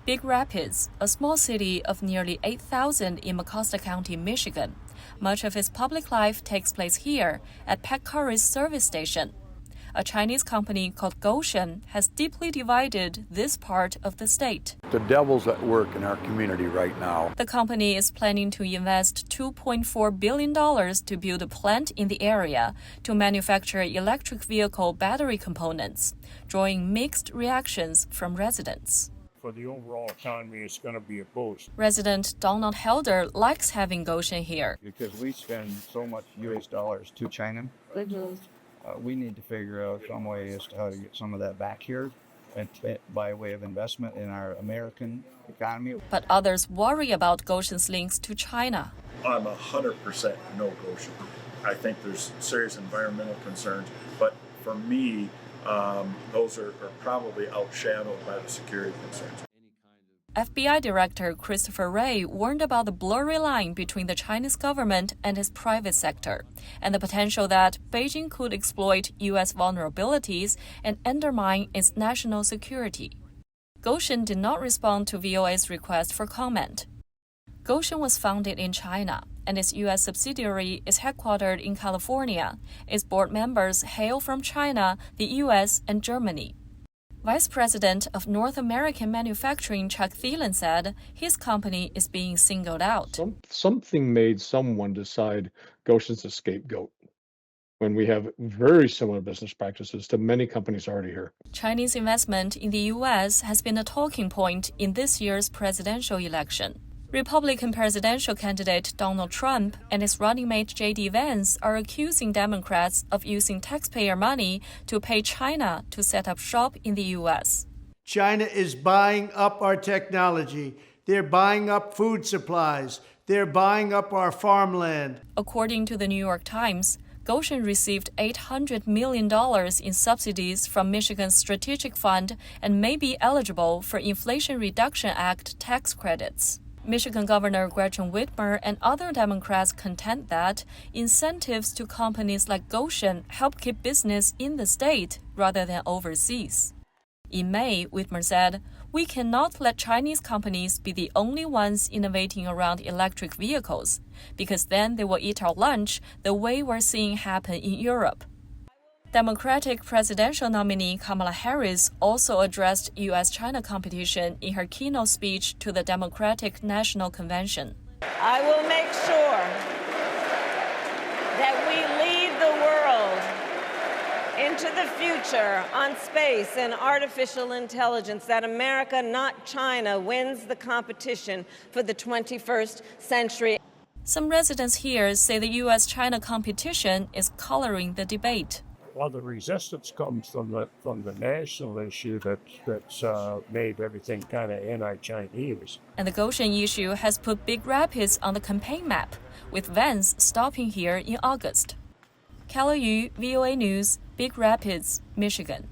Big Rapids, a small city of nearly 8,000 in Mecosta County, Michigan. Much of its public life takes place here at Pet Curry's service station. A Chinese company called Goshen has deeply divided this part of the state. The devil's at work in our community right now. The company is planning to invest $2.4 billion to build a plant in the area to manufacture electric vehicle battery components, drawing mixed reactions from residents. For the overall economy, it's going to be a boost. Resident Donald Helder likes having Goshen here. Because we spend so much U.S. dollars to China, we need to figure out some way as to how to get some of that back here and by way of investment in our American economy. But others worry about Goshen's links to China. I'm 100% no Goshen. I think there's serious environmental concerns, but for me, those are probably outshadowed by the security concerns. FBI Director Christopher Wray warned about the blurry line between the Chinese government and its private sector, and the potential that Beijing could exploit U.S. vulnerabilities and undermine its national security. Goshen did not respond to VOA's request for comment. Goshen was founded in China, and its U.S. subsidiary is headquartered in California. Its board members hail from China, the U.S., and Germany. Vice President of North American Manufacturing Chuck Thielen said his company is being singled out. Something made someone decide Goshen's a scapegoat when we have very similar business practices to many companies already here. Chinese investment in the U.S. has been a talking point in this year's presidential election. Republican presidential candidate Donald Trump and his running mate J.D. Vance are accusing Democrats of using taxpayer money to pay China to set up shop in the U.S. China is buying up our technology. They're buying up food supplies. They're buying up our farmland. According to the New York Times, Goshen received $800 million in subsidies from Michigan's Strategic Fund and may be eligible for Inflation Reduction Act tax credits. Michigan Governor Gretchen Whitmer and other Democrats contend that incentives to companies like Goshen help keep business in the state rather than overseas. In May, Whitmer said, "We cannot let Chinese companies be the only ones innovating around electric vehicles, because then they will eat our lunch the way we're seeing happen in Europe." Democratic presidential nominee Kamala Harris also addressed U.S. China competition in her keynote speech to the Democratic National Convention. I will make sure that we lead the world into the future on space and artificial intelligence, that America, not China, wins the competition for the 21st century. Some residents here say the U.S. China competition is coloring the debate. Well, the resistance comes from the national issue that's made everything kind of anti-Chinese. And the Goshen issue has put Big Rapids on the campaign map, with Vance stopping here in August. Calla, VOA News, Big Rapids, Michigan.